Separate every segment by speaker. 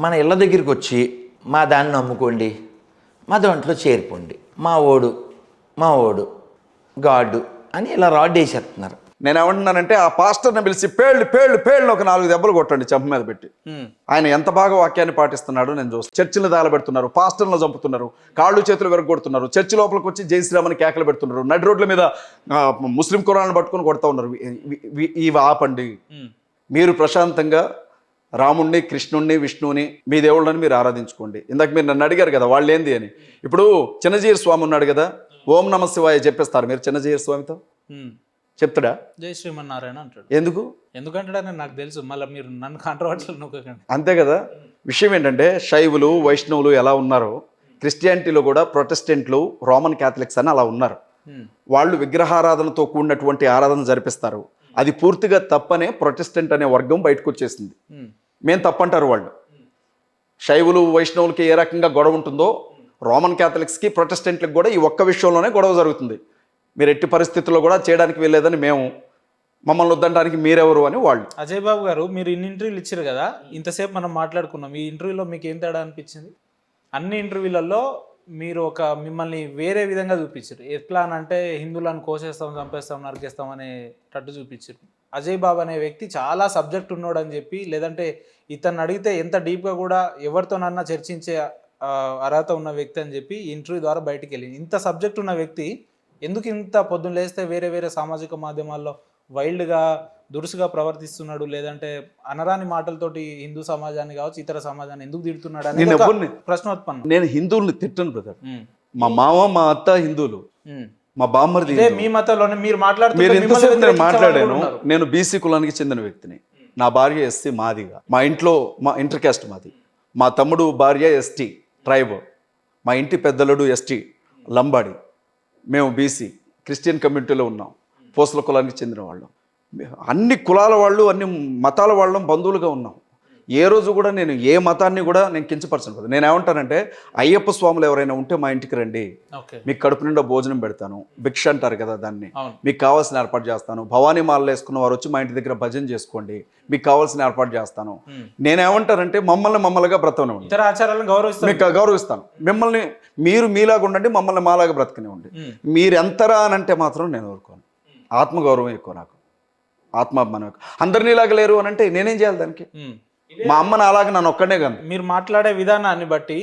Speaker 1: మన ఇళ్ళ దగ్గరికి వచ్చి మా దాన్ని నమ్ముకోండి, మా దాంట్లో చేరిపోండి, మా ఓడు గాడు అని ఇలా రాడ్ వేసేస్తున్నారు.
Speaker 2: నేను ఏమంటున్నానంటే ఆ పాస్టర్ని పిలిచి పేళ్ళు ఒక 4 దెబ్బలు కొట్టండి చెంప మీద పెట్టి. ఆయన ఎంత బాగా వాక్యాన్ని పాటిస్తున్నాడో నేను చూస్తాను. చర్చిలు దాలబెడుతున్నారు, పాస్టర్లను చంపుతున్నారు, కాళ్ళు చేతులు విరగొడుతున్నారు, చర్చి లోపలికి వచ్చి జై శ్రీరామని కేకలు పెడుతున్నారు, నడి రోడ్ల మీద ముస్లిం కురాలను పట్టుకొని కొడతా ఉన్నారు. ఇవి ఆపండి. మీరు ప్రశాంతంగా రాముణ్ణి, కృష్ణుణ్ణి, విష్ణువుని, మీ దేవుళ్ళని మీరు ఆరాధించుకోండి. ఇందాక మీరు నన్ను అడిగారు కదా వాళ్ళు ఏంది అని. ఇప్పుడు చిన్నజీర స్వామి ఉన్నాడు కదా, ఓం నమ శివాయ చెప్పేస్తారు మీరు చిన్నజీర స్వామితో? చెప్తాడా?
Speaker 3: జై శ్రీమన్నారాయణ అంటాడు.
Speaker 2: ఎందుకంటాడని
Speaker 3: నాకు తెలుసు. మళ్ళీ మీరు నన్ను కాంట్రవర్షియల్ నొక్కకండి.
Speaker 2: అంతే కదా. విషయం ఏంటంటే శైవులు, వైష్ణవులు ఎలా ఉన్నారో క్రిస్టియానిటీలో కూడా ప్రొటెస్టెంట్లు, రోమన్ క్యాథలిక్స్ అని అలా ఉన్నారు. వాళ్ళు విగ్రహారాధనతో కూడినటువంటి ఆరాధన జరిపిస్తారు. అది పూర్తిగా తప్పనే ప్రొటెస్టెంట్ అనే వర్గం బయటకు వచ్చేసింది. మేము తప్పంటారు వాళ్ళు. శైవులు, వైష్ణవులకి ఏ రకంగా గొడవ ఉంటుందో రోమన్ క్యాథలిక్స్కి, ప్రొటెస్టెంట్లకు కూడా ఈ ఒక్క విషయంలోనే గొడవ జరుగుతుంది. మీరు ఎట్టి పరిస్థితుల్లో కూడా చేయడానికి వెళ్ళలేదని మేము, మమ్మల్ని వద్దడానికి మీరెవరు అని వాళ్ళు.
Speaker 3: అజయ్ బాబు గారు, మీరు ఇన్ని ఇంటర్వ్యూలు ఇచ్చారు కదా, ఇంతసేపు మనం మాట్లాడుకున్నాం. ఈ ఇంటర్వ్యూలో మీకు ఏం తేడా అనిపించింది? అన్ని ఇంటర్వ్యూలలో మీరు మిమ్మల్ని వేరే విధంగా చూపించారు. ఎట్లా అని అంటే హిందువులను కోసేస్తాం, చంపేస్తాం, నరికేస్తాం అనేటట్టు చూపించారు. అజయ్ బాబు అనే వ్యక్తి చాలా సబ్జెక్ట్ ఉన్నాడు అని చెప్పి, లేదంటే ఇతన్ని అడిగితే ఎంత డీప్గా కూడా ఎవరితోనన్నా చర్చించే అర్హత ఉన్న వ్యక్తి అని చెప్పి ఇంటర్వ్యూ ద్వారా బయటికి వెళ్ళింది. ఇంత సబ్జెక్ట్ ఉన్న వ్యక్తి ఎందుకు ఇంత పొద్దున్న లేస్తే వేరే సామాజిక మాధ్యమాల్లో వైల్డ్గా, దురుసుగా ప్రవర్తిస్తున్నాడు, లేదంటే అనరాని మాటలతోటి హిందూ సమాజాన్ని కావచ్చు, ఇతర సమాజాన్ని ఎందుకు తిడుతున్నాడు అని ప్రశ్నోత్పన్నం.
Speaker 2: నేను హిందువుల్ని తిట్టను బ్రదర్. మా మామ, మా అత్త హిందువులు, మా బామ్మర్ది
Speaker 3: మీ మతంలోనే మీరు
Speaker 2: మాట్లాడాను. నేను బీసీ కులానికి చెందిన వ్యక్తిని. నా భార్య ఎస్సీ మాదిగా, మా ఇంట్లో మా ఇంటర్ కాస్ట్ మాది, మా తమ్ముడు భార్య ఎస్టీ ట్రైబ్, మా ఇంటి పెద్దలుడు ఎస్టీ లంబాడి, మేము బీసీ క్రిస్టియన్ కమ్యూనిటీలో ఉన్నాం, పోసల కులానికి చెందిన వాళ్ళం. అన్ని కులాల వాళ్ళు, అన్ని మతాల వాళ్ళం బంధువులుగా ఉన్నాం. ఏ రోజు కూడా నేను ఏ మతాన్ని కూడా నేను కించపరచను కదా. నేను ఏమంటానంటే అయ్యప్ప స్వాములు ఎవరైనా ఉంటే మా ఇంటికి రండి, మీకు కడుపు నిండా భోజనం పెడతాను, భిక్ష అంటారు కదా దాన్ని, మీకు కావాల్సిన ఏర్పాటు చేస్తాను. భవానీ మాలలు వేసుకున్న వారు వచ్చి మా ఇంటి దగ్గర భజన చేసుకోండి, మీకు కావాల్సిన ఏర్పాటు చేస్తాను. నేనేమంటానంటే మమ్మల్నిగా బ్రతకనివ్వండి,
Speaker 3: ఇతర ఆచారాలను
Speaker 2: మీకు గౌరవిస్తాను. మిమ్మల్ని మీరు మీలాగా ఉండండి, మమ్మల్ని మాలాగా బ్రతకనివ్వండి. మీరు ఎంతరా అని అంటే మాత్రం నేను ఊరుకోను. ఆత్మగౌరవం ఎక్కువ నాకు, ఆత్మాభిమానం ఎక్కువ. అందరినీ ఇలాగ లేరు అని అంటే నేనేం చేయాలి దానికి? మా అమ్మని అలాగే నన్ను ఒక్కడే కాదు.
Speaker 3: మీరు మాట్లాడే విధానాన్ని బట్టి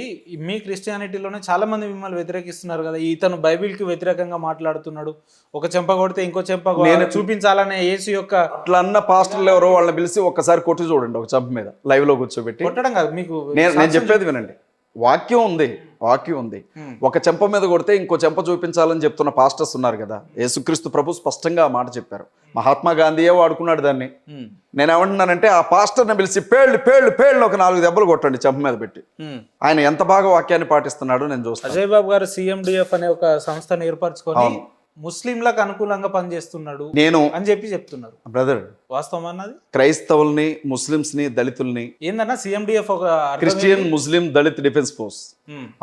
Speaker 3: మీ క్రిస్టియానిటీలోనే చాలా మంది మిమ్మల్ని వ్యతిరేకిస్తున్నారు కదా. ఇతను బైబిల్కి వ్యతిరేకంగా మాట్లాడుతున్నాడు, ఒక చెంప కొడితే ఇంకో చెంప నేను చూపించాలనే యేసు యొక్క
Speaker 2: అట్లా అన్న పాస్టర్లు ఎవరో వాళ్ళని పిలిచి ఒక్కసారి కొట్టి చూడండి, ఒక చెంప మీద లైవ్ లో కూర్చోబెట్టి.
Speaker 3: కొట్టడం కాదు, మీకు
Speaker 2: నేను చెప్పేది వినండి. వాక్యం ఉంది. ఒక చెంప మీద కొడితే ఇంకో చెంప చూపించాలని చెప్తున్న పాస్టర్స్ ఉన్నారు కదా. యేసుక్రీస్తు ప్రభు స్పష్టంగా ఆ మాట చెప్పారు. మహాత్మా గాంధీయే వాడుకున్నాడు దాన్ని. నేనేమంటున్నానంటే ఆ పాస్టర్ని పిలిచి పేళ్ళు ఒక 4 దెబ్బలు కొట్టండి చెంప మీద పెట్టి. ఆయన ఎంత బాగా వాక్యాన్ని పాటిస్తున్నాడో నేను చూస్తాను.
Speaker 3: అజయ్ బాబు గారు CMDF అనే ఒక సంస్థను ఏర్పరచుకొని ముస్లింలకు అనుకూలంగా పనిచేస్తున్నాడు నేను అని చెప్పి చెప్తున్నారు.
Speaker 2: బ్రదర్,
Speaker 3: వాస్తవం అన్నది
Speaker 2: క్రైస్తవుల్ని, ముస్లింస్ ని, దళితుల్ని
Speaker 3: ఏందన్నా CMDF ఒక
Speaker 2: క్రిస్టియన్ ముస్లిం దళిత్ డిఫెన్స్ ఫోర్స్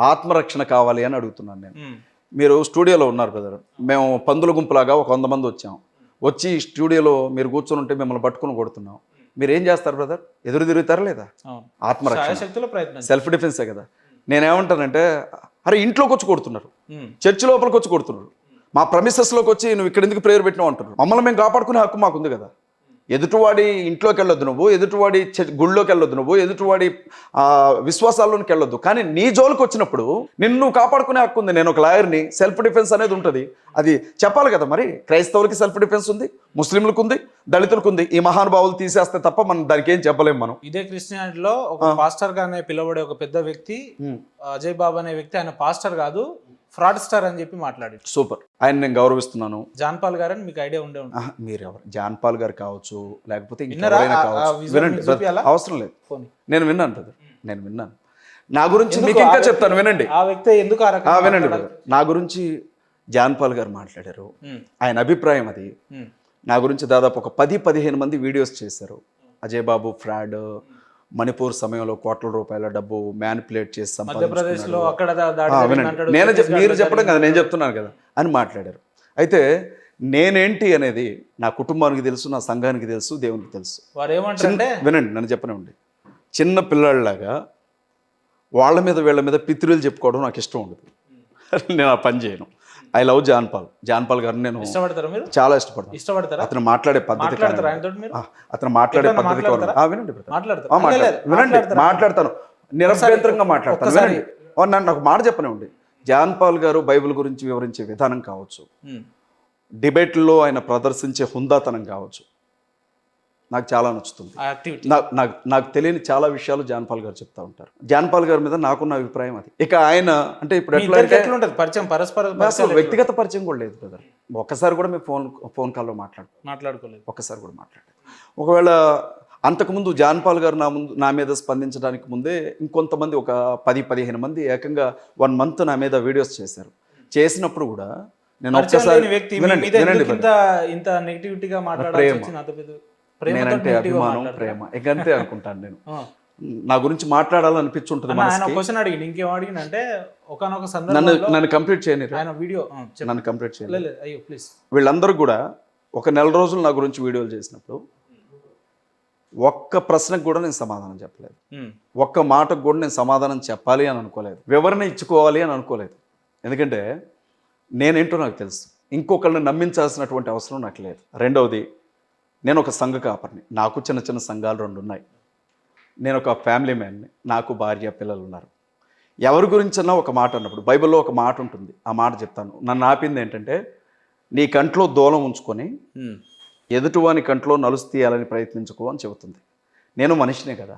Speaker 2: ఆత్మరక్షణ కావాలి అని అడుగుతున్నాను నేను. మీరు స్టూడియోలో ఉన్నారు బ్రదర్, మేము పందుల గుంపులాగా ఒక 100 మంది వచ్చి స్టూడియోలో మీరు కూర్చొని ఉంటే మిమ్మల్ని పట్టుకుని కొడుతున్నాం. మీరు ఏం చేస్తారు బ్రదర్? ఎదురు తిరుగుతారా లేదా? ఆత్మరక్షణ, సెల్ఫ్ డిఫెన్సే కదా. నేనేమంటానంటే అరే ఇంట్లోకి వచ్చి కొడుతున్నారు, చర్చి లోపలికి వచ్చి కొడుతున్నారు, మా ప్రమిసెస్లోకి వచ్చి నువ్వు ఇక్కడ ఎందుకు ప్రేయర్ పెట్టినావు అంటున్నారు. మమ్మల్ని మేము కాపాడుకునే హక్కు మాకుంది కదా. ఎదుటివాడి ఇంట్లోకి వెళ్ళొద్దు నువ్వు, ఎదుటివాడి గుళ్ళోకి వెళ్ళొద్దు నువ్వు, ఎదుటివాడి విశ్వాసాల్లోకి వెళ్ళొద్దు. కానీ నీ జోలికి వచ్చినప్పుడు నిన్ను కాపాడుకునే హక్కు ఉంది. నేను ఒక లాయర్ని, సెల్ఫ్ డిఫెన్స్ అనేది ఉంటుంది. అది చెప్పాలి కదా. మరి క్రైస్తవులకి సెల్ఫ్ డిఫెన్స్ ఉంది, ముస్లింలకు ఉంది, దళితులకు ఉంది. ఈ మహానుభావులు తీసేస్తే తప్ప మనం దానికి ఏం చెప్పలేము మనం.
Speaker 3: ఇదే క్రిస్టియానిటీలో ఒక పాస్టర్ గానే పిలువబడే ఒక పెద్ద వ్యక్తి అజయ్ బాబు అనే వ్యక్తి, ఆయన పాస్టర్ కాదు, ఫ్రాడ్ స్టార్ అని చెప్పి మాట్లాడి.
Speaker 2: సూపర్, ఆయన నేను గౌరవిస్తున్నాను.
Speaker 3: జాన్ పాల్ గారు అని మీకు ఐడియా ఉండే ఉంటుంది.
Speaker 2: మీరు ఎవరు? జాన్ పాల్ గారు కావచ్చు, లేకపోతే వినండి, అవసరం లేదు. నేను విన్నాను బ్రదర్, నేను విన్నాను. నా గురించి మీకు ఇంకా చెప్తాను, వినండి.
Speaker 3: ఆ వ్యక్తి ఎందుకు
Speaker 2: వినండి బ్రదర్. నా గురించి జాన్ పాల్ గారు మాట్లాడారు, ఆయన అభిప్రాయం అది. నా గురించి దాదాపు ఒక 10-15 మంది వీడియోస్ చేశారు. అజయ్ బాబు ఫ్రాడ్, మణిపూర్ సమయంలో కోట్ల రూపాయల డబ్బు మ్యానిపులేట్ చేసి మీరు చెప్పడం కదా, నేను చెప్తున్నాను కదా అని మాట్లాడారు. అయితే నేనేంటి అనేది నా కుటుంబానికి తెలుసు, నా సంఘానికి తెలుసు, దేవునికి తెలుసు.
Speaker 3: వారు ఏమంటారంటే
Speaker 2: వినండి, నన్ను చెప్పనివ్వండి. చిన్న పిల్లల్లాగా వాళ్ళ మీద వీళ్ళ మీద పిత్రులు చెప్పుకోవడం నాకు ఇష్టం ఉండదు. నేను ఆ పని చేయను. ఐ లవ్ జాన్ పాల్ గారిని నేను
Speaker 3: ఇష్టపడతారా మీరు?
Speaker 2: చాలా ఇష్టపడతాను.
Speaker 3: ఇష్టపడతారా?
Speaker 2: అతను మాట్లాడే పద్ధతి
Speaker 3: మాట్లాడతారా ఆయనతోటి మీరు?
Speaker 2: అతను మాట్లాడే
Speaker 3: ఎప్పుడన్నా
Speaker 2: పద్ధతి
Speaker 3: మాట్లాడతారా?
Speaker 2: వినండి brother.
Speaker 3: మాట్లాడతారా? లేదు,
Speaker 2: వినండి
Speaker 3: మాట్లాడతారా?
Speaker 2: మాట్లాడతాను, నిరభ్యంతరంగా మాట్లాడతాను.
Speaker 3: ఒక్కసారి.
Speaker 2: వినండి, నన్ను ఒక మాట చెప్పనివ్వండి. జాన్ పాల్ గారు బైబిల్ గురించి వివరించే విధానం కావచ్చు, డిబేట్లో ఆయన ప్రదర్శించే హుందాతనం కావచ్చు, నాకు చాలా నచ్చుతుంది.
Speaker 3: ఆ యాక్టివిటీ
Speaker 2: నాకు తెలియని చాలా విషయాలు జాన్ పాల్ గారు చెప్తా ఉంటారు. జాన్ పాల్ గారి మీద నాకున్న అభిప్రాయం అది. ఇక ఆయన అంటే ఇప్పుడు ఎట్లా అంటే
Speaker 3: ఎట్లుంటది పరిచయం, పరస్పర
Speaker 2: అసలు
Speaker 3: పరిచయాలు
Speaker 2: వ్యక్తిగత పరిచయం కూడా లేదు బ్రదర్. ఒక్కసారి కూడా మేము ఫోన్ కాల్లో
Speaker 3: మాట్లాడుకోలేదు.
Speaker 2: ఒక్కసారి కూడా మాట్లాడలేదు. ఒకవేళ అంతకుముందు జాన్ పాల్ గారు నా మీద స్పందించడానికి ముందే ఇంకొంతమంది ఒక 10-15 మంది ఏకంగా 1 month నా మీద వీడియోస్ చేశారు. చేసినప్పుడు కూడా నేను ఒక్కసారి
Speaker 3: వ్యక్తి మీ
Speaker 2: వినండి
Speaker 3: మీద
Speaker 2: వినండి
Speaker 3: ఎందుకు
Speaker 2: brother.
Speaker 3: ఇంత నెగటివిటీగా మాట్లాడాల్సి వచ్చింది? అంత పెద్ద ప్రేమతో
Speaker 2: నేనంటే
Speaker 3: negative గా
Speaker 2: అభిమానం,
Speaker 3: మాట్లాడతారా?
Speaker 2: ప్రేమ ఇంకంతే అనుకుంటాను నేను.
Speaker 3: ఆ.
Speaker 2: నా గురించి మాట్లాడాలనిపించుంటుంది
Speaker 3: అన్న, ఆయన
Speaker 2: మనసుకి.
Speaker 3: క్వశ్చన్ అడిగింది, ఇంకేం అడిగింది అంటే ఒకనొక
Speaker 2: నన్ను
Speaker 3: సందర్భంలో
Speaker 2: నన్ను కంప్లీట్ చేయని
Speaker 3: ఆయన వీడియో
Speaker 2: నన్ను కంప్లీట్ చేయని
Speaker 3: అయ్యో ప్లీజ్.
Speaker 2: వీళ్ళందరూ కూడా ఒక నెల రోజులు నా గురించి వీడియోలు చేసినప్పుడు ఒక్క ప్రశ్నకు కూడా నేను సమాధానం చెప్పలేదు. ఒక్క మాటకు కూడా నేను సమాధానం చెప్పాలి అని అనుకోలేదు. వివరణ ఇచ్చుకోవాలి అని అనుకోలేదు. ఎందుకంటే నేనేంటో నాకు తెలుసు. ఇంకొకళ్ళని నమ్మించాల్సినటువంటి అవసరం నాకు లేదు. రెండవది, నేను ఒక సంఘ కాపరిని. నాకు చిన్న చిన్న సంఘాలు 2 ఉన్నాయి. నేను ఒక ఫ్యామిలీ మ్యాన్ని. నాకు భార్య పిల్లలు ఉన్నారు. ఎవరి గురించన్నా ఒక మాట అన్నప్పుడు బైబిల్లో ఒక మాట ఉంటుంది, ఆ మాట చెప్తాను. నన్ను ఆపింది ఏంటంటే, నీ కంట్లో దూలం ఉంచుకొని ఎదుటివాని కంట్లో నలుసు తీయాలని ప్రయత్నించుకో అని చెబుతుంది. నేను మనిషినే కదా,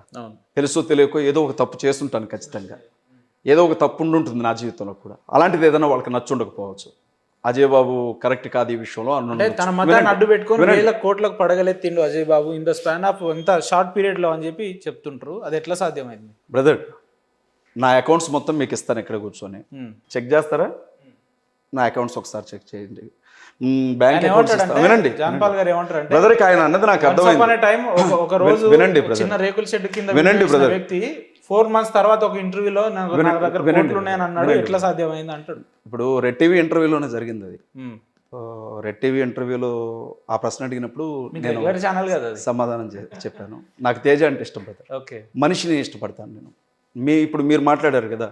Speaker 2: తెలుసో తెలియకో ఏదో ఒక తప్పు చేస్తుంటాను ఖచ్చితంగా. ఏదో ఒక తప్పు ఉండుంటుంది నా జీవితంలో కూడా. అలాంటిది ఏదైనా వాళ్ళకి నచ్చుండకపోవచ్చు. అజయ్ బాబు కరెక్ట్ కాదు ఈ విషయంలో
Speaker 3: అంటే తన మతాన్ని అడ్డు పెట్టుకొని వేల కోట్లకు పడగలెత్తిండు అజయ్ బాబు ఇన్ ద స్పాన్ ఆఫ్ ఎంత షార్ట్ పీరియడ్ లో అని చెప్పి చెప్తుంటారు. అది ఎట్లా సాధ్యమైంది?
Speaker 2: బ్రదర్, నా అకౌంట్స్ మొత్తం మీకు ఇస్తాను ఇక్కడ కూర్చొని. చెక్ చేస్తారా? నా అకౌంట్స్ ఒకసారి చెక్ చేయండి. బ్యాంక్ అకౌంట్స్ ఇస్తాను. వినండి
Speaker 3: జాన్ పాల్ గారు ఏమంటారు
Speaker 2: బ్రదర్, ఆయన అన్నది నాకు అర్థమైంది.
Speaker 3: టైం ఒక రోజు
Speaker 2: వినండి బ్రదర్,
Speaker 3: చిన్న రేకుల షెడ్ కింద
Speaker 2: వినండి బ్రదర్.
Speaker 3: వ్యక్తి 4 months తర్వాత ఒక ఇంటర్వ్యూలో నా దగ్గర కోట్లు ఉన్నాయని అన్నాడు. ఎట్లా సాధ్యమైంది అంటాడు.
Speaker 2: ఇప్పుడు రెడ్ టీవీ ఇంటర్వ్యూలోనే జరిగింది అది. రెడ్ టీవీ ఇంటర్వ్యూలో ఆ ప్రశ్న అడిగినప్పుడు నేను
Speaker 3: ఛానల్ కదా అది.
Speaker 2: సమాధానం చెప్పాను. నాకు తేజ అంటే ఇష్టం బ్రదర్.
Speaker 3: ఓకే,
Speaker 2: మనిషిని ఇష్టపడతాను నేను. ఇప్పుడు మీరు మాట్లాడారు కదా,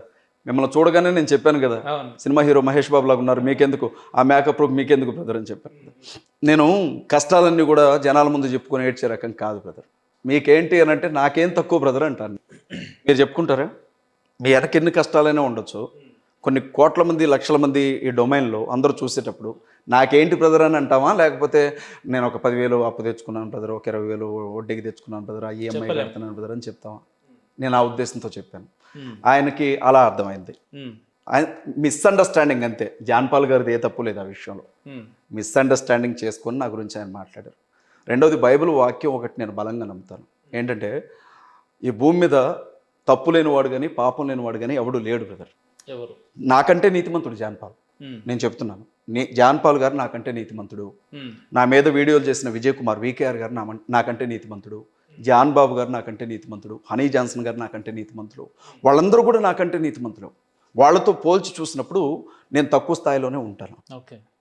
Speaker 2: మిమ్మల్ని చూడగానే నేను చెప్పాను కదా, సినిమా హీరో మహేష్ బాబు లాగా ఉన్నారు, మీకెందుకు ఆ మేకప్ మీకెందుకు బ్రదర్ అని చెప్పాను. నేను కష్టాలన్నీ కూడా జనాల ముందు చెప్పుకొని ఏడ్చే రకం కాదు బ్రదర్. మీకేంటి అని అంటే నాకేం తక్కువ బ్రదర్ అంటాను. మీరు చెప్పుకుంటారా? మీ వెనక ఎన్ని కష్టాలైనా ఉండొచ్చు, కొన్ని కోట్ల మంది లక్షల మంది ఈ డొమైన్లో అందరూ చూసేటప్పుడు నాకేంటి బ్రదర్ అని అంటావా? లేకపోతే నేను ఒక 10,000 అప్పు తెచ్చుకున్నాను బ్రదర్, ఒక 20,000 వడ్డీకి తెచ్చుకున్నాను బ్రదర్, ఆ ఈఎంఐ కడుతున్నాను బ్రదర్ అని చెప్తావా? నేను ఆ ఉద్దేశంతో చెప్పాను. ఆయనకి అలా అర్థమైంది. ఆయన మిస్అండర్స్టాండింగ్ అంతే. జాన్ పాల్ గారిది ఏ తప్పు లేదు ఆ విషయంలో. మిస్అండర్స్టాండింగ్ చేసుకొని నా గురించి ఆయన మాట్లాడారు. రెండవది, బైబిల్ వాక్యం ఒకటి నేను బలంగా నమ్ముతాను. ఏంటంటే, ఈ భూమి మీద తప్పు లేనివాడు కానీ పాపం లేనివాడు కానీ ఎవడు లేడు బ్రదర్. నాకంటే నీతిమంతుడు జాన్ పాల్. నేను చెప్తున్నాను, జాన్ పాల్ గారు నాకంటే నీతిమంతుడు. నా మీద వీడియోలు చేసిన విజయ్ కుమార్ VKR గారు నాకంటే నీతిమంతుడు. జాన్ బాబు గారు నాకంటే నీతిమంతుడు. హనీ జాన్సన్ గారు నాకంటే నీతిమంతులు. వాళ్ళందరూ కూడా నాకంటే నీతిమంతులు. వాళ్ళతో పోల్చి చూసినప్పుడు నేను తక్కువ స్థాయిలోనే ఉంటాను.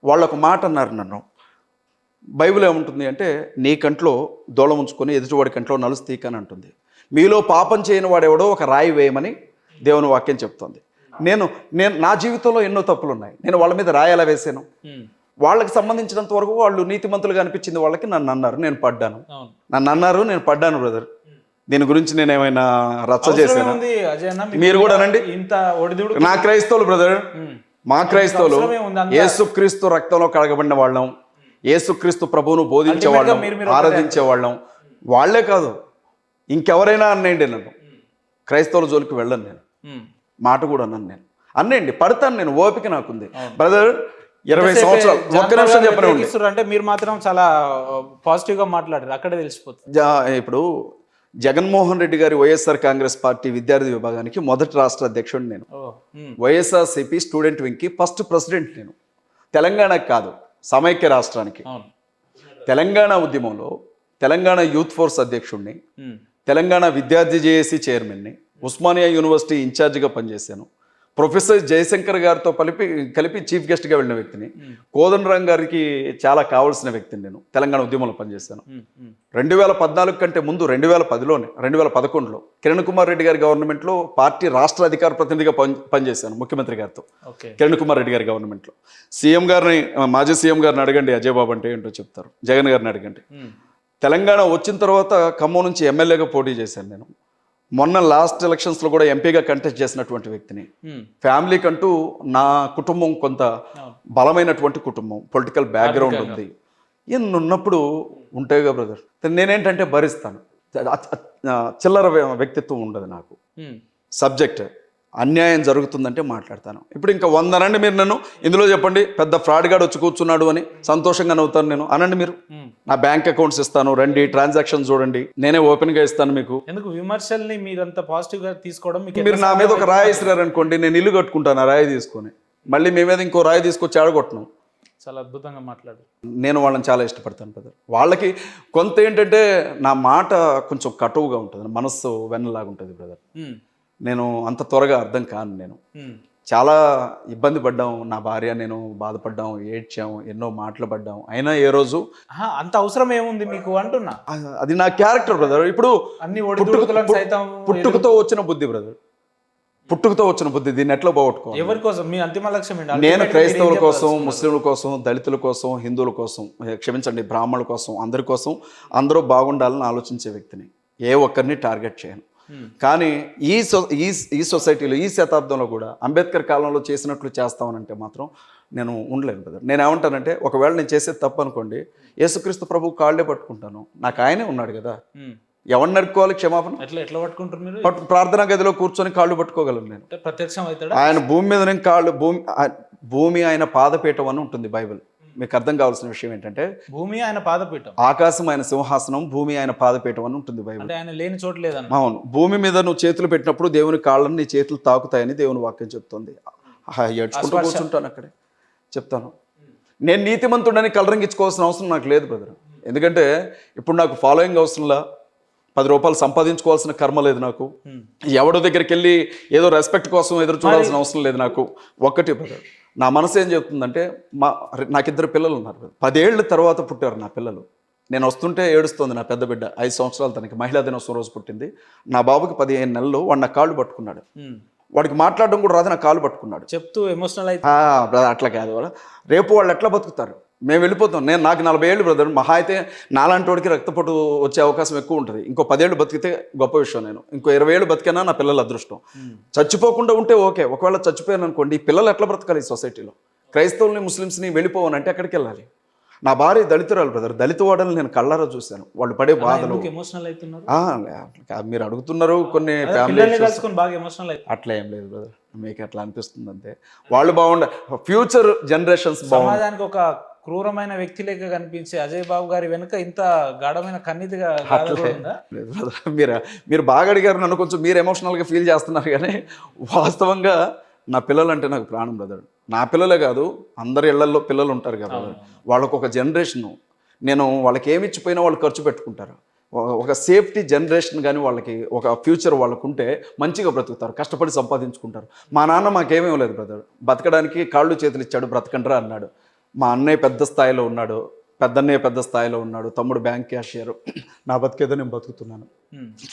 Speaker 2: వాళ్ళు ఒక మాట అన్నారు నన్ను. బైబిల్ ఏముంటుంది అంటే, నీ కంట్లో దూలం ఉంచుకొని ఎదుటివాడి కంట్లో నలుసు తీకని అంటుంది. మీలో పాపం చేయని వాడెవడో ఒక రాయి వేయమని దేవుని వాక్యం చెప్తుంది. నేను నా జీవితంలో ఎన్నో తప్పులు ఉన్నాయి. నేను వాళ్ళ మీద రాయి ఎలా వేసాను? వాళ్ళకి సంబంధించినంత వరకు వాళ్ళు నీతిమంతులుగా అనిపించింది వాళ్ళకి. నన్ను అన్నారు, నేను పడ్డాను. నన్ను అన్నారు, నేను పడ్డాను బ్రదర్. దీని గురించి నేను ఏమైనా రచ్చ చేశాను? మీరు కూడా అనండి. నా క్రైస్తవులు బ్రదర్, మా క్రైస్తవులు యేసుక్రీస్తు రక్తంలో కడగబడిన వాళ్ళం, యేసుక్రీస్తు ప్రభువును బోధించేవాళ్ళం, ఆరాధించేవాళ్ళం. వాళ్లే కాదు, ఇంకెవరైనా అన్నేయండి, నన్ను క్రైస్తవుల జోలికి వెళ్ళను నేను. మాట కూడా అన్నాను నేను. అన్నేయండి, పడతాను నేను, ఓపిక నాకుంది బ్రదర్. 20 సంవత్సరాలు. ఒక్క నిమిషం చెప్పండి.
Speaker 3: అంటే మీరు మాత్రం చాలా పాజిటివ్ గా మాట్లాడారు, అక్కడే తెలిసిపోతుంది.
Speaker 2: ఇప్పుడు జగన్మోహన్ రెడ్డి గారి వైఎస్ఆర్ కాంగ్రెస్ పార్టీ విద్యార్థి విభాగానికి మొదటి రాష్ట్ర అధ్యక్షుడు నేను. వైఎస్ఆర్సీపీ స్టూడెంట్ వింగ్కి ఫస్ట్ ప్రెసిడెంట్ నేను. తెలంగాణకి కాదు, సమైక్య రాష్ట్రానికి. తెలంగాణ ఉద్యమంలో తెలంగాణ యూత్ ఫోర్స్ అధ్యక్షుడిని, తెలంగాణ విద్యార్థి జేఏసీ చైర్మన్ని, ఉస్మానియా యూనివర్సిటీ ఇన్ఛార్జిగా పనిచేశాను. ప్రొఫెసర్ జయశంకర్ గారితో కలిపి చీఫ్ గెస్ట్గా వెళ్ళిన వ్యక్తిని. కోదండరాం గారికి చాలా కావాల్సిన వ్యక్తిని. నేను తెలంగాణ ఉద్యమంలో పనిచేశాను. 2014 కంటే ముందు 2010లోనే 2011లో కిరణ్ కుమార్ రెడ్డి గారి గవర్నమెంట్లో పార్టీ రాష్ట్ర అధికార ప్రతినిధిగా పనిచేశాను ముఖ్యమంత్రి గారితో. కిరణ్ కుమార్ రెడ్డి గారి గవర్నమెంట్లో సీఎం గారిని, మాజీ సీఎం గారిని అడగండి అజయ్ బాబు అంటే ఏంటో చెప్తారు, జగన్ గారిని అడగండి. తెలంగాణ వచ్చిన తర్వాత ఖమ్మం నుంచి ఎమ్మెల్యేగా పోటీ చేశాను నేను. మొన్న లాస్ట్ ఎలక్షన్స్లో కూడా ఎంపీగా కంటెస్ట్ చేసినటువంటి వ్యక్తిని. ఫ్యామిలీ కంటూ నా కుటుంబం కొంత బలమైనటువంటి కుటుంబం, పొలిటికల్ బ్యాక్గ్రౌండ్ ఉంది. ఇన్ని ఉన్నప్పుడు ఉంటాయిగా బ్రదర్, నేనేంటంటే భరిస్తాను. చిల్లర వ్యక్తిత్వం ఉండదు నాకు. సబ్జెక్ట్ అన్యాయం జరుగుతుందంటే మాట్లాడతాను. ఇప్పుడు ఇంకా 100 అనండి మీరు నన్ను, ఇందులో చెప్పండి పెద్ద ఫ్రాడ్ గాడు వచ్చి కూర్చున్నాడు అని సంతోషంగా నవ్వుతాను నేను. అనండి మీరు, నా బ్యాంక్ అకౌంట్స్ ఇస్తాను, రండి ట్రాన్సాక్షన్ చూడండి, నేనే ఓపెన్గా ఇస్తాను మీకు.
Speaker 3: ఎందుకు విమర్శల్ని మీరంత పాజిటివ్గా తీసుకోవడం?
Speaker 2: మీరు నా మీద ఒక రాయి ఇస్తున్నారనుకోండి, నేను ఇల్లు కట్టుకుంటాను ఆ రాయి తీసుకొని, మళ్ళీ మీ మీద ఇంకో రాయి తీసుకొచ్చి ఆడగొట్టను.
Speaker 3: చాలా అద్భుతంగా మాట్లాడు.
Speaker 2: నేను వాళ్ళని చాలా ఇష్టపడతాను బ్రదర్. వాళ్ళకి కొంత ఏంటంటే నా మాట కొంచెం కటువుగా ఉంటుంది, మనస్సు వెన్నలాగా ఉంటుంది బ్రదర్. నేను అంత త్వరగా అర్థం కాను. నేను చాలా ఇబ్బంది పడ్డాం, నా భార్య నేను బాధపడ్డాం, ఏడ్చాం, ఎన్నో మాటలు పడ్డాం. అయినా ఏ రోజు
Speaker 3: అంత అవసరం ఏముంది మీకు అంటున్నా.
Speaker 2: అది నా క్యారెక్టర్ బ్రదర్. ఇప్పుడు
Speaker 3: అన్ని
Speaker 2: పుట్టుకతో వచ్చిన బుద్ధి బ్రదర్, పుట్టుకతో వచ్చిన బుద్ధి. దీన్ని ఎట్లా పోగొట్టుకోవాలి?
Speaker 3: ఎవరి కోసం మీ అంతిమ లక్ష్యం ఏంటి?
Speaker 2: నేను క్రైస్తవుల కోసం, ముస్లింల కోసం, దళితుల కోసం, హిందువుల కోసం, క్షమించండి బ్రాహ్మణుల కోసం, అందరి కోసం, అందరూ బాగుండాలని ఆలోచించే వ్యక్తిని. ఏ ఒక్కరిని టార్గెట్ చేయను. కానీ ఈ సొసైటీలో, ఈ శతాబ్దంలో కూడా అంబేద్కర్ కాలంలో చేసినట్లు చేస్తామనంటే మాత్రం నేను ఉండలేను బ్రదర్. నేను ఏమంటానంటే, ఒకవేళ నేను చేసేది తప్పు అనుకోండి, యేసుక్రీస్తు ప్రభు కాళ్ళే పట్టుకుంటాను. నాకు ఆయనే ఉన్నాడు కదా, ఎవరిని నడుకోవాలి క్షమాపణ?
Speaker 3: ఎట్లా పట్టుకుంటారు?
Speaker 2: ప్రార్థనా గదిలో కూర్చొని కాళ్ళు పట్టుకోగలను నేను.
Speaker 3: ప్రత్యక్షం అవుతాడు
Speaker 2: ఆయన భూమి మీద. నేను కాళ్ళు భూమి ఆయన పాదపీఠం అని ఉంటుంది బైబిల్. మీకు అర్థం కావాల్సిన విషయం ఏంటంటే,
Speaker 3: భూమి ఆయన పాదపీఠం,
Speaker 2: ఆకాశం ఆయన సింహాసనం, భూమి ఆయన పాదపీఠం అని ఉంటుంది బైబిల్.
Speaker 3: అంటే ఆయన లేని చోటు లేదన్న.
Speaker 2: అవును, భూమి మీద నువ్వు చేతులు పెట్టినప్పుడు దేవుని కాళ్ళని నీ చేతులు తాకుతాయని దేవుని వాక్యం చెప్తుంది. ఏడ్చుకుంటూ కూర్చుంటాను అక్కడే, చెప్తాను. నేను నీతిమంతుడని కలరింగించుకోవాల్సిన అవసరం నాకు లేదు బ్రదర్. ఎందుకంటే ఇప్పుడు నాకు ఫాలోయింగ్ అవసరంలా, 10 రూపాయలు సంపాదించుకోవాల్సిన కర్మ లేదు నాకు, ఎవడో దగ్గరికి వెళ్ళి ఏదో రెస్పెక్ట్ కోసం ఎదురు చూడాల్సిన అవసరం లేదు నాకు. ఒక్కటి బ్రదర్, నా మనసు ఏం చెప్తుందంటే, నాకు 2 పిల్లలు ఉన్నారు. 10 ఏళ్ళ తర్వాత పుట్టారు నా పిల్లలు. నేను వస్తుంటే ఏడుస్తుంది నా పెద్ద బిడ్డ, 5 సంవత్సరాలు, తనకి మహిళా దినోత్సవం రోజు పుట్టింది. నా బాబుకి 15 నెలలు. వాడు నా కాళ్ళు పట్టుకున్నాడు. వాడికి మాట్లాడడం కూడా రాదు, నా కాళ్ళు పట్టుకున్నాడు.
Speaker 3: చెప్తూ ఎమోషనల్ అయితే
Speaker 2: అట్లా కాదు. రేపు వాళ్ళు ఎట్లా బతుకుతారు? మేము వెళ్ళిపోతాం. నాకు 40 ఏళ్ళు బ్రదర్. మహా అయితే నాలాంటి వాడికి రక్తపోటు వచ్చే అవకాశం ఎక్కువ ఉంటుంది. ఇంకో 10 ఏళ్ళు బతికితే గొప్ప విషయం. నేను ఇంకో 20 ఏళ్ళు బతికినా నా పిల్లల అదృష్టం. చచ్చిపోకుండా ఉంటే ఓకే. ఒకవేళ చచ్చిపోయాను అనుకోండి, ఈ పిల్లలు ఎట్లా బ్రతకాలి ఈ సొసైటీలో? క్రైస్తవుల్ని, ముస్లిమ్స్ని వెళ్ళిపోవనంటే ఎక్కడికి వెళ్ళాలి? నా భార్య దళితురాలు బ్రదర్. దళిత వాడని నేను కళ్ళారా చూశాను, వాళ్ళు పడే బాధలు. మీరు అడుగుతున్నారు కొన్ని అట్లా ఏం లేదు బ్రదర్, మీకు అట్లా అనిపిస్తుంది అంతే. వాళ్ళు బాగుండ, ఫ్యూచర్ జనరేషన్స్
Speaker 3: సమాజానికి ఒక క్రూరమైన వ్యక్తి లేక కనిపించే అజయ్ బాబు గారి వెనుక ఇంత గాఢమైన కన్నీతిగా
Speaker 2: మీరు బాగా అడిగారు నన్ను. కొంచెం మీరు ఎమోషనల్గా ఫీల్ చేస్తున్నారు, కానీ వాస్తవంగా నా పిల్లలు అంటే నాకు ప్రాణం బ్రదర్. నా పిల్లలే కాదు, అందరి ఇళ్లలో పిల్లలు ఉంటారు కదా, వాళ్ళకు ఒక జనరేషను. నేను వాళ్ళకి ఏమి ఇచ్చిపోయినా వాళ్ళు ఖర్చు పెట్టుకుంటారు. ఒక సేఫ్టీ జనరేషన్ కానీ వాళ్ళకి ఒక ఫ్యూచర్ వాళ్ళకు ఉంటే మంచిగా బ్రతుకుతారు, కష్టపడి సంపాదించుకుంటారు. మా నాన్న మాకేమీ లేదు బ్రదర్, బతకడానికి కాళ్ళు చేతులు ఇచ్చాడు, బ్రతకండ్రా అన్నాడు. మా అన్నయ్య పెద్ద స్థాయిలో ఉన్నాడు, పెద్దన్నయ్య పెద్ద స్థాయిలో ఉన్నాడు, తమ్ముడు బ్యాంక్ క్యాషియర్. నా బతికేదో నేను బతుకుతున్నాను.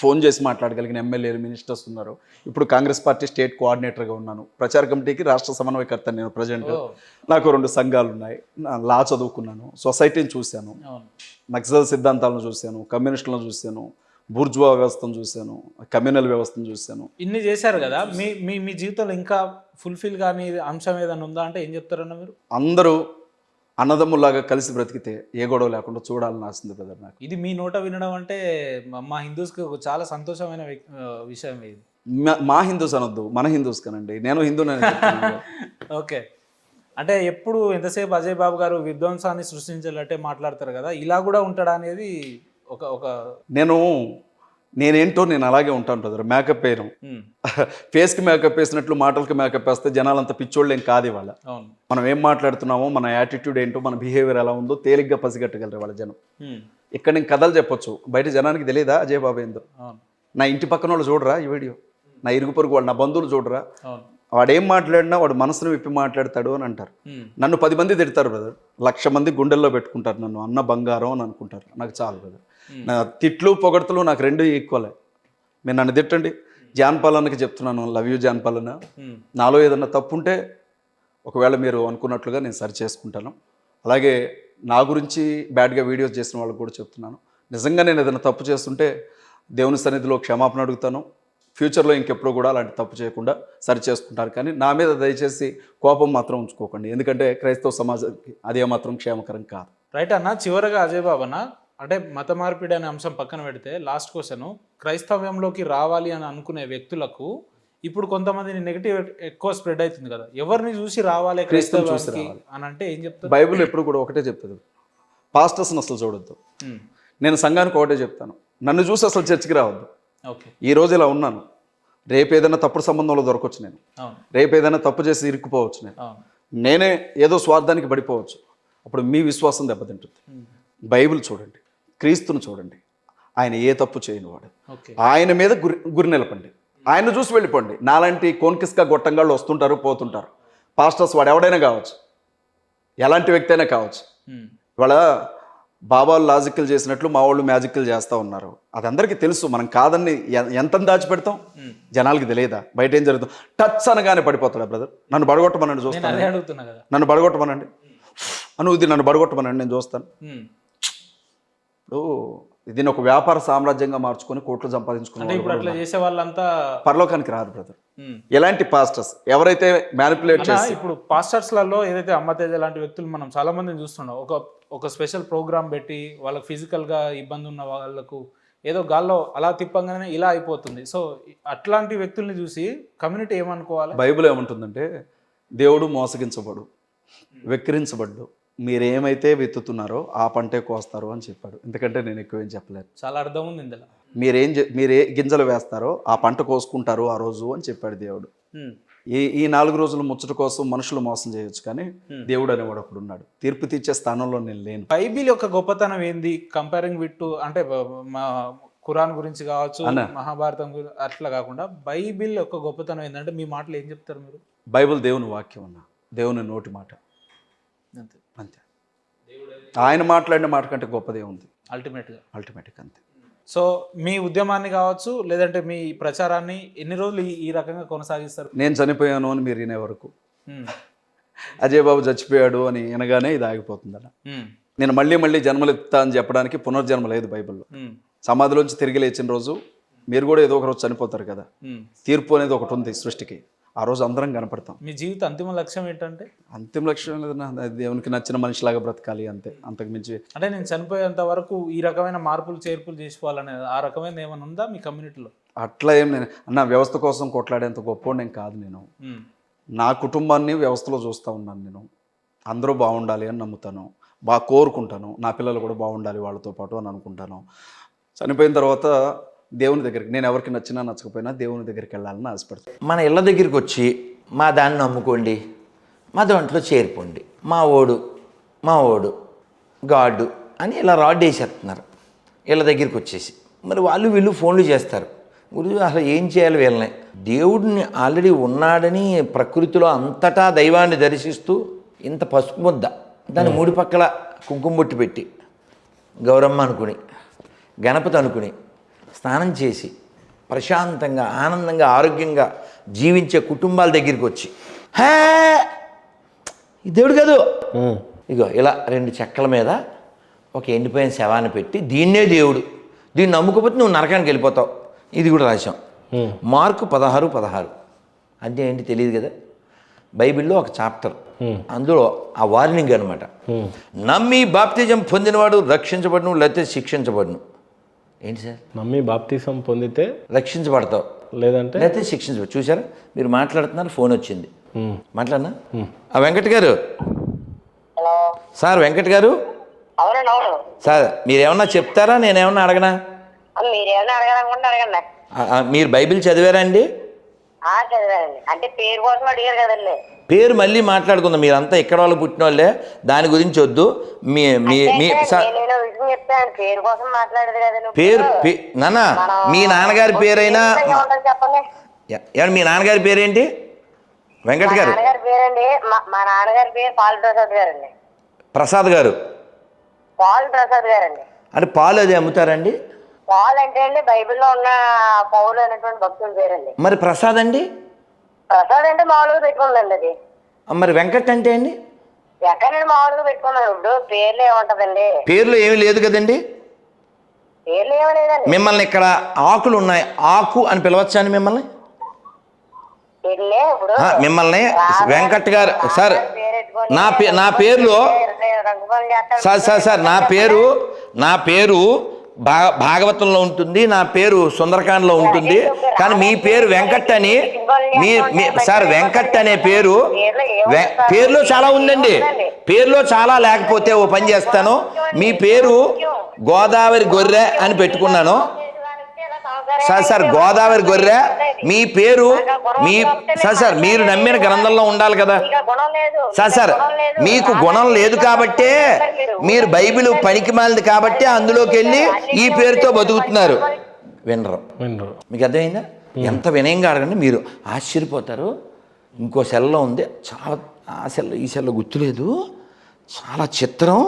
Speaker 2: ఫోన్ చేసి మాట్లాడగలిగిన ఎమ్మెల్యేలు, మినిస్టర్స్ ఉన్నారు. ఇప్పుడు కాంగ్రెస్ పార్టీ స్టేట్ కోఆర్డినేటర్గా ఉన్నాను. ప్రచార కమిటీకి రాష్ట్ర సమన్వయకర్త నేను ప్రజెంట్. నాకు 2 సంఘాలు ఉన్నాయి. లా చదువుకున్నాను, సొసైటీని చూశాను, నక్సల్ సిద్ధాంతాలను చూశాను, కమ్యూనిస్టులను చూశాను, బూర్జువా వ్యవస్థను చూశాను, కమ్యూనల్ వ్యవస్థను చూశాను.
Speaker 3: ఇన్ని చేశారు కదా, మీ జీవితంలో ఇంకా ఫుల్ఫిల్ కానీ అంశం ఏదైనా ఉందా అంటే ఏం చెప్తారన్న మీరు?
Speaker 2: అందరూ అన్నదమ్ముల్లాగా కలిసి బ్రతికితే ఏ గొడవ లేకుండా చూడాలని ఆశింది బ్రదర్ నాకు.
Speaker 3: ఇది మీ నోట వినడం అంటే మా హిందూస్కి చాలా సంతోషమైన విషయం ఇది.
Speaker 2: మా హిందూస్ అనొద్దు, మన హిందూస్ కనండి. నేను హిందూనే.
Speaker 3: ఓకే, అంటే ఎప్పుడు ఎంతసేపు అజయ్ బాబు గారు విధ్వంసాన్ని సృష్టించాలంటే మాట్లాడతారు కదా, ఇలా కూడా ఉంటాడా అనేది ఒక
Speaker 2: నేనేంటో నేను అలాగే ఉంటాను బ్రదర్. మేకప్ వేయడం, ఫేస్కి మేకప్ వేసినట్లు మాటలకి మేకప్ వేస్తే జనాలంతా పిచ్చోళ్ళు ఏం కాదు ఇవాళ. మనం ఏం మాట్లాడుతున్నామో, మన యాటిట్యూడ్ ఏంటో, మన బిహేవియర్ ఎలా ఉందో తేలిగ్గా పసిగట్టగలరు వాళ్ళ జనం. ఇక్కడ నేను కథలు చెప్పొచ్చు, బయట జనానికి తెలియదా అజయ్ బాబు ఏందో? నా ఇంటి పక్కన వాళ్ళు చూడరా ఈ వీడియో? నా ఇరుగు పొరుగు వాళ్ళు, నా బంధువులు చూడరా? వాడు ఏం మాట్లాడినా వాడు మనసును విప్పి మాట్లాడతాడు అని అంటారు. నన్ను 10 మంది తిడతారు బ్రదర్, 1,00,000 మంది గుండెల్లో పెట్టుకుంటారు నన్ను అన్న బంగారం అని అనుకుంటారు. నాకు చాలు బ్రదర్. నా తిట్లు పొగడతలు నాకు 2 ఈక్వలే. మీరు నన్ను తిట్టండి, జాన్పాలన్నకి చెప్తున్నాను, లవ్ యూ జాన్పాలన్న. నాలో ఏదన్నా తప్పు ఉంటే ఒకవేళ మీరు అనుకున్నట్లుగా నేను సరి చేసుకుంటాను. అలాగే నా గురించి బ్యాడ్గా వీడియోస్ చేసిన వాళ్ళకి కూడా చెప్తున్నాను, నిజంగా నేను ఏదైనా తప్పు చేస్తుంటే దేవుని సన్నిధిలో క్షమాపణ అడుగుతాను. ఫ్యూచర్లో ఇంకెప్పుడు కూడా అలాంటి తప్పు చేయకుండా సరి చేసుకుంటారు. కానీ నా మీద దయచేసి కోపం మాత్రం ఉంచుకోకండి, ఎందుకంటే క్రైస్తవ సమాజానికి అదే మాత్రం క్షేమకరం కాదు.
Speaker 3: రైట్ అన్న. చివరగా అజయ్ బాబు అన్న, అంటే మత మార్పిడి అనే అంశం పక్కన పెడితే లాస్ట్ క్వశ్చన్, క్రైస్తవ్యంలోకి రావాలి అని అనుకునే వ్యక్తులకు ఇప్పుడు కొంతమంది నెగిటివ్ ఎక్కువ స్ప్రెడ్ అవుతుంది కదా, ఎవరిని చూసి రావాలి క్రైస్తవానికి అని అంటే ఏం చెప్తారు?
Speaker 2: బైబిల్ ఎప్పుడు కూడా ఒకటే చెప్తుంది, పాస్టర్స్ని అసలు చూడొద్దు. నేను సంఘానికి ఒకటే చెప్తాను, నన్ను చూసి అసలు చర్చికి రావద్దు.
Speaker 3: ఓకే,
Speaker 2: ఈ రోజు ఇలా ఉన్నాను, రేపు ఏదైనా తప్పుడు సంబంధంలో దొరకవచ్చు, నేను రేపు ఏదైనా తప్పు చేసి ఇరుక్కుపోవచ్చు, నేనే ఏదో స్వార్థానికి పడిపోవచ్చు. అప్పుడు మీ విశ్వాసం దెబ్బతింటుంది. బైబిల్ చూడండి, క్రీస్తును చూడండి, ఆయన ఏ తప్పు చేయని వాడు. ఆయన మీద గురి నిలపండి, ఆయన చూసి వెళ్ళిపోండి. నాలాంటి కోన్కిస్కా గొట్టంగాళ్ళు వస్తుంటారు పోతుంటారు. పాస్టర్స్ వాడు ఎవడైనా కావచ్చు, ఎలాంటి వ్యక్తి అయినా కావచ్చు. ఇవాళ బాబాలు లాజికల్ చేసినట్లు మా వాళ్ళు మ్యాజికల్ చేస్తూ ఉన్నారు. అది అందరికీ తెలుసు. మనం కాదని ఎంత దాచిపెడతాం, జనాలకి తెలియదా బయట ఏం జరుగుతుంది? టచ్ అనగానే పడిపోతాడా బ్రదర్? నన్ను బడగొట్టమనండి, చూస్తాను. నన్ను బడగొట్టమనండి, ఇది నన్ను బడగొట్టమనండి, నేను చూస్తాను. ఇప్పుడు దీన్ని ఒక వ్యాపార సామ్రాజ్యంగా మార్చుకొని కోట్లు సంపాదించుకున్న పరలోకానికి రారు బ్రదర్. ఎలాంటి పాస్టర్స్ ఎవరైతే మ్యానిపులేట్ చేసి,
Speaker 3: ఇప్పుడు పాస్టర్స్లలో ఏదైతే అమ్మతేజ లాంటి వ్యక్తులు మనం చాలా మందిని చూస్తున్నాం, ఒక స్పెషల్ ప్రోగ్రామ్ పెట్టి వాళ్ళకి ఫిజికల్గా ఇబ్బంది ఉన్న వాళ్ళకు ఏదో గాల్లో అలా తిప్పంగానే ఇలా అయిపోతుంది. సో అట్లాంటి వ్యక్తుల్ని చూసి కమ్యూనిటీ ఏమనుకోవాలి?
Speaker 2: బైబిల్ ఏమంటుందంటే, దేవుడు మోసగించబడు, వెక్కిరించబడ్డు, మీరేమైతే విత్తుతున్నారో ఆ పంటే కోస్తారు అని చెప్పాడు. ఎందుకంటే నేను ఎక్కువ ఏం చెప్పలేదు,
Speaker 3: చాలా అర్థం ఉంది ఇందులో.
Speaker 2: మీరే గింజలు వేస్తారో ఆ పంట కోసుకుంటారు ఆ రోజు అని చెప్పాడు దేవుడు. ఈ 4 రోజుల ముచ్చట కోసం మనుషులు మోసం చేయొచ్చు, కానీ దేవుడు అనేవాడు ఒకడు ఉన్నాడు. తీర్పు తీర్చే స్థానంలో నేను లేను.
Speaker 3: బైబిల్ యొక్క గొప్పతనం ఏంది కంపేరింగ్ విత్ అంటే ఖురాన్ గురించి కావచ్చు, మహాభారతం గురించి అట్లా కాకుండా బైబిల్ యొక్క గొప్పతనం ఏంటంటే మీ మాటలు ఏం చెప్తారు మీరు?
Speaker 2: బైబిల్ దేవుని వాక్యం అన్న, దేవుని నోటి మాట, అంతే. ఆయన మాట్లాడిన మాట కంటే గొప్పదే ఉంది అల్టిమేట్గా అంతే.
Speaker 3: సో మీ ఉద్యమాన్ని కావచ్చు లేదంటే మీ ప్రచారాన్ని ఎన్ని రోజులు ఈ రకంగా కొనసాగిస్తారు?
Speaker 2: నేను చనిపోయాను అని మీరు వినే వరకు, అజయ్ బాబు చచ్చిపోయాడు అని వినగానే ఇది ఆగిపోతుంది అలా. నేను మళ్ళీ జన్మలు ఎత్తా అని చెప్పడానికి పునర్జన్మ లేదు బైబిల్లో. సమాధిలోంచి తిరిగి లేచిన రోజు మీరు కూడా ఏదో ఒక రోజు చనిపోతారు కదా. తీర్పు అనేది ఒకటి ఉంది సృష్టికి, ఆ రోజు అందరం కనపడతాం.
Speaker 3: మీ జీవిత అంతిమ లక్ష్యం ఏంటంటే?
Speaker 2: అంతిమ లక్ష్యం లేదన్నా, దేవునికి నచ్చిన మనిషిలాగా బ్రతకాలి అంతే, అంతకు మించి.
Speaker 3: అంటే నేను చనిపోయేంత వరకు ఈ రకమైన మార్పులు చేర్పులు చేసుకోవాలనేది ఆ రకమైన ఏమైనా ఉందా మీ కమ్యూనిటీలో?
Speaker 2: అట్లా ఏం నేను అన్న వ్యవస్థ కోసం కొట్లాడేంత గొప్ప నేను కాదు. నేను నా కుటుంబాన్ని వ్యవస్థలో చూస్తూ ఉన్నాను. నేను అందరూ బాగుండాలి అని నమ్ముతాను, బాగా కోరుకుంటాను. నా పిల్లలు కూడా బాగుండాలి వాళ్ళతో పాటు అని అనుకుంటాను. చనిపోయిన తర్వాత దేవుని దగ్గరికి, నేను ఎవరికి నచ్చినా నచ్చకపోయినా దేవుని దగ్గరికి వెళ్ళాలని ఆశపడతాను.
Speaker 1: మన ఇళ్ళ దగ్గరికి వచ్చి మా దాన్ని నమ్ముకోండి, మా దాంట్లో చేరిపోండి, మా ఓడు గాడు అని ఇలా రాడ్ వేసేస్తున్నారు ఇళ్ళ దగ్గరికి వచ్చేసి. మరి వాళ్ళు వీళ్ళు ఫోన్లు చేస్తారు, గురువు అసలు ఏం చేయాలి వీళ్ళని? దేవుడిని ఆల్రెడీ ఉన్నాడని ప్రకృతిలో అంతటా దైవాన్ని దర్శిస్తూ ఇంత పసుపు ముద్ద దాన్ని 3 పక్కల కుంకుమ బొట్టు పెట్టి గౌరమ్మ అనుకుని గణపతి అనుకుని స్నానం చేసి ప్రశాంతంగా ఆనందంగా ఆరోగ్యంగా జీవించే కుటుంబాల దగ్గరికి వచ్చి హే ఈ దేవుడు కాదు, ఇగో ఇలా 2 చెక్కల మీద ఒక ఎండిపోయిన శవాన్ని పెట్టి దీన్నే దేవుడు, దీన్ని నమ్ముకపోతే నువ్వు నరకానికి వెళ్ళిపోతావు. ఇది కూడా రాశాం. మార్కు 16:16 అంటే ఏంటి తెలియదు కదా. బైబిల్లో ఒక చాప్టర్, అందులో ఆ వార్నింగ్ అనమాట. నమ్మి బాప్తిజం పొందినవాడు రక్షించబడును లేకపోతే శిక్షించబడును. ఏంటి సార్?
Speaker 4: నమ్మి బాప్తిజం పొందితే
Speaker 1: రక్షించబడతావు, లేకపోతే శిక్షించబడు. చూసారా మీరు మాట్లాడుతున్నారు, ఫోన్ వచ్చింది, మాట్లాడినా. వెంకట్ గారు, సార్ వెంకట్ గారు సార్, మీరేమన్నా చెప్తారా నేనేమన్నా అడగనా? మీరు బైబిల్ చదివారా అండి?
Speaker 5: అంటే పేరు కోసం అడిగారు కదండి.
Speaker 1: పేరు మళ్ళీ మాట్లాడుకుందాం, మీరంతా ఎక్కడ వాళ్ళు పుట్టిన వాళ్ళే, దాని గురించి వద్దు. పేరు నాన్న, మీ నాన్నగారి పేరైనా, మీ నాన్నగారి పేరేంటి? వెంకట్ గారు.
Speaker 5: నాన్నగారి పేరండి, మా నాన్నగారి పేరు పాల్ ప్రసాద్ గారండి.
Speaker 1: ప్రసాద్ గారు.
Speaker 5: పాల్ ప్రసాద్ గారండి.
Speaker 1: అంటే పాలు అది అమ్ముతారండి?
Speaker 5: పాల్ అంటే అండి బైబిల్లో ఉన్న పౌలు అనేటువంటి భక్తుల పేరండి.
Speaker 1: మరి ప్రసాద్ అండి?
Speaker 5: ప్రసాద్ అంటే మామూలుగా పెట్టుకుందండి అది.
Speaker 1: మరి వెంకట్ అంటే అండి?
Speaker 5: ఎక్కడండి మామూలుగా పెట్టుకున్నాను. ఇప్పుడు పేర్లు ఏముంటదండి?
Speaker 1: పేర్లు ఏమీ లేదు కదండి.
Speaker 5: పేర్లు ఏమీ లేదండి.
Speaker 1: మిమ్మల్ని ఇక్కడ ఆకులు ఉన్నాయి, ఆకు అని పిలవచ్చా అండి మిమ్మల్ని?
Speaker 5: పేర్లే ఇప్పుడు
Speaker 1: మిమ్మల్ని వెంకట్ గారు సార్, నా పేరులో సార్ నా పేరు భాగవతంలో ఉంటుంది, నా పేరు సుందరకాండలో ఉంటుంది. కానీ మీ పేరు వెంకట్ అని సార్, వెంకట్ అనే పేరులో చాలా ఉందండి. పేరులో చాలా లేకపోతే ఓ పని చేస్తాను, మీ పేరు గోదావరి గొర్రె అని పెట్టుకున్నాను. సార్ గోదావరి గొర్రె మీ పేరు, సార్ మీరు నమ్మిన గ్రంథంలో ఉండాలి కదా సార్. మీకు గుణం లేదు కాబట్టే మీరు బైబిల్ పనికి మాలింది కాబట్టి అందులోకి వెళ్ళి ఈ పేరుతో బతుకుతున్నారు. వినరు. మీకు అర్థమైందా? ఎంత వినయంగా అడగండి, మీరు ఆశ్చర్యపోతారు. ఇంకో సెల్లో ఉంది, చాలా ఆ సెల్లో ఈ సెల్లో గుర్తులేదు, చాలా చిత్రం.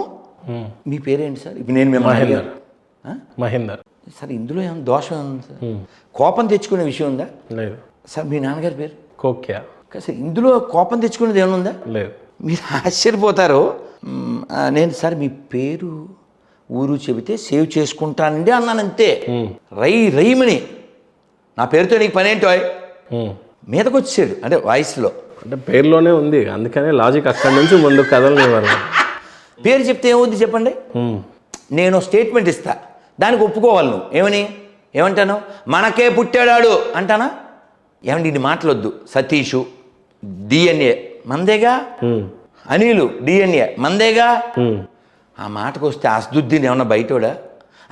Speaker 1: మీ పేరేంటి సార్? ఇప్పుడు నేను మిమ్మల్ని
Speaker 3: మహేందర్
Speaker 1: సార్, ఇందులో ఏమైనా దోషం ఉంది సార్? కోపం తెచ్చుకునే విషయం ఉందా?
Speaker 3: లేదు
Speaker 1: సార్. మీ నాన్నగారి పేరు
Speaker 3: కోక్యా.
Speaker 1: సార్ ఇందులో కోపం తెచ్చుకునేది ఏమైనా ఉందా?
Speaker 3: లేదు.
Speaker 1: మీరు ఆశ్చర్యపోతారు. నేను సార్ మీ పేరు ఊరు చెబితే సేవ్ చేసుకుంటానండి అన్నాను అంతే. రైమని నా పేరుతో నీకు పని ఏంటో మీదకి వచ్చాడు, అంటే వాయిస్లో,
Speaker 3: అంటే పేరులోనే ఉంది, అందుకనే లాజిక్ అక్కడి నుంచి ముందు కదలనివ్వరు.
Speaker 1: పేరు చెప్తే ఏమవుద్ది చెప్పండి? నేను స్టేట్మెంట్ ఇస్తా, దానికి ఒప్పుకోవాలి. నువ్వు ఏమంటాను? మనకే పుట్టాడాడు అంటానా? ఏమండి ఇన్ని మాటలొద్దు. సతీషు డిఎన్ఏ మందేగా, అనిలు డిఎన్ఏ మందేగా. ఆ మాటకు వస్తే అసదుద్దీన్ ఏమన్నా బయటోడా?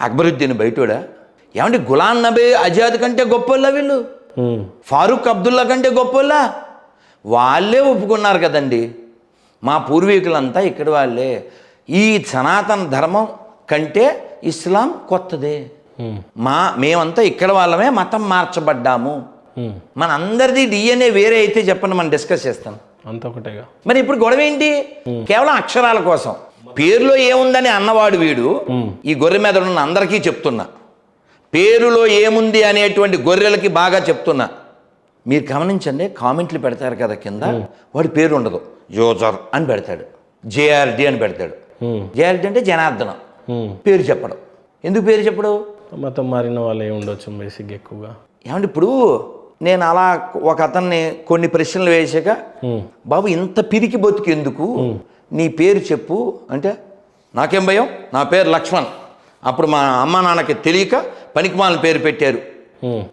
Speaker 1: అక్బరుద్దీన్ బయటోడా? ఏమండి గులాం నబీ ఆజాద్ కంటే గొప్పోళ్ళ వీళ్ళు? ఫారూక్ అబ్దుల్లా కంటే గొప్పోళ్ళా? వాళ్ళే ఒప్పుకున్నారు కదండి. మా పూర్వీకులంతా ఇక్కడ వాళ్ళే. ఈ సనాతన ధర్మం కంటే ఇస్లాం కొత్తదే. మేమంతా ఇక్కడ వాళ్ళమే, మతం మార్చబడ్డాము. మన అందరిది డిఎన్ఏ వేరే అయితే చెప్పండి, మనం డిస్కస్ చేస్తాం.
Speaker 3: అంత ఒకటేగా.
Speaker 1: మరి ఇప్పుడు గొడవ ఏంటి? కేవలం అక్షరాల కోసం. పేరులో ఏముందని అన్నవాడు వీడు. ఈ గొర్రె మీద ఉన్న అందరికీ చెప్తున్నా, పేరులో ఏముంది అనేటువంటి గొర్రెలకి బాగా చెప్తున్నా. మీరు గమనించండి, కామెంట్లు పెడతారు కదా కింద, వాడి పేరు ఉండదు, యూజర్ అని పెడతాడు, జేఆర్డి అని పెడతాడు. జేఆర్డి అంటే జనార్దనం. పేరు చెప్పడం. ఎందుకు పేరు చెప్పడు?
Speaker 3: మతం మారిన వాళ్ళు ఏమి ఉండొచ్చు బేసిక్ ఎక్కువగా. ఏమంటే
Speaker 1: ఇప్పుడు నేను అలా ఒక అతన్ని కొన్ని ప్రశ్నలు వేసాక, బాబు ఇంత పిరికి బతుకు ఎందుకు, నీ పేరు చెప్పు అంటే, నాకేం భయం, నా పేరు లక్ష్మణ్, అప్పుడు మా అమ్మ నాన్నకి తెలియక పనికిమాలిన పేరు పెట్టారు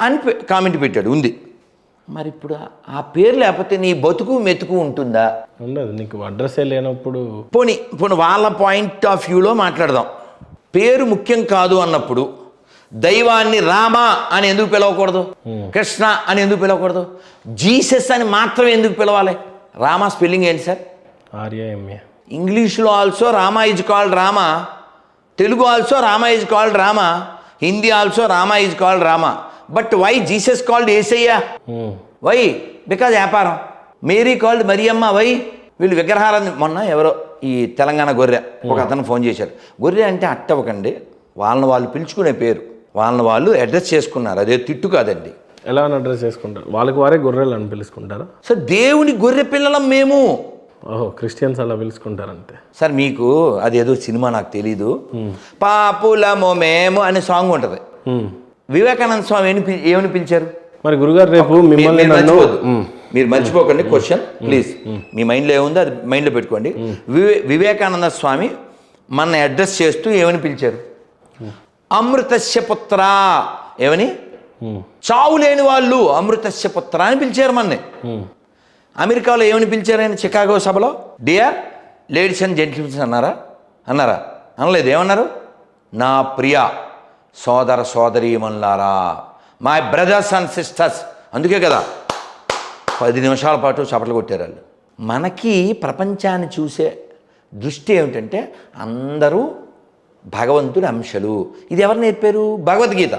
Speaker 1: అని కామెంట్ పెట్టాడు. ఉంది. మరి ఇప్పుడు ఆ పేరు లేకపోతే నీ బతుకు మెతుకు ఉంటుందా?
Speaker 3: ఉండదు. నీకు అడ్రస్సే లేనప్పుడు.
Speaker 1: పోనీ వాళ్ళ పాయింట్ ఆఫ్ వ్యూలో మాట్లాడదాం. పేరు ముఖ్యం కాదు అన్నప్పుడు దైవాన్ని రామ అని ఎందుకు పిలవకూడదు? కృష్ణ అని ఎందుకు పిలవకూడదు? జీసస్ అని మాత్రం ఎందుకు పిలవాలి? రామ స్పెల్లింగ్ ఏంటి సార్?
Speaker 3: RAMA.
Speaker 1: ఇంగ్లీష్లో also Rama is called Rama, Telugu also Rama is called Rama, Hindi also Rama is called Rama. But why Jesus called Yesayya? Why? Because వ్యాపారం. Mary called Mariyamma. వై? వీళ్ళు విగ్రహాలని. మొన్న ఎవరో ఈ తెలంగాణ గొర్రె ఒక అతను ఫోన్ చేశారు. గొర్రె అంటే అట్టవకండి, వాళ్ళని వాళ్ళు పిలుచుకునే పేరు, వాళ్ళని వాళ్ళు అడ్రస్ చేసుకున్నారు, అదే తిట్టు కాదండి.
Speaker 3: ఎలా అడ్రస్ చేసుకుంటారు? వాళ్ళకి వారే గొర్రెలు అని పిలుచుకుంటారా?
Speaker 1: సార్ దేవుని గొర్రె పిల్లలం మేము.
Speaker 3: ఓహో, క్రిస్టియన్స్ అలా పిలుచుకుంటారు అంతే.
Speaker 1: సార్ మీకు అదేదో సినిమా నాకు తెలీదు, పాపులము మేము అనే సాంగ్ ఉంటుంది. వివేకానంద స్వామి ఏమని పిలిచారు?
Speaker 3: మరి గురుగారు రేపు మిమ్మల్ని
Speaker 1: మీరు మర్చిపోకండి క్వశ్చన్ ప్లీజ్. మీ మైండ్లో ఏముందో అది మైండ్లో పెట్టుకోండి. వివేకానంద స్వామి మన అడ్రస్ చేస్తూ ఏమని పిలిచారు? అమృతస్య పుత్ర. ఏమని? చావు లేని వాళ్ళు అమృతస్య పుత్ర అని పిలిచారు మనని. అమెరికాలో ఏమని పిలిచారు ఆయన చికాగో సభలో? డియర్ లేడీస్ అండ్ జెంటిల్మెన్స్ అన్నారా? అనలేదు. ఏమన్నారు? నా ప్రియ సోదర సోదరీమణులారా, మై బ్రదర్స్ అండ్ సిస్టర్స్. అందుకే కదా 10 నిమిషాల పాటు చప్పట్లు కొట్టారు వాళ్ళు. మనకి ప్రపంచాన్ని చూసే దృష్టి ఏమిటంటే అందరూ భగవంతుడి అంశలు. ఇది ఎవరు నేర్పారు? భగవద్గీత.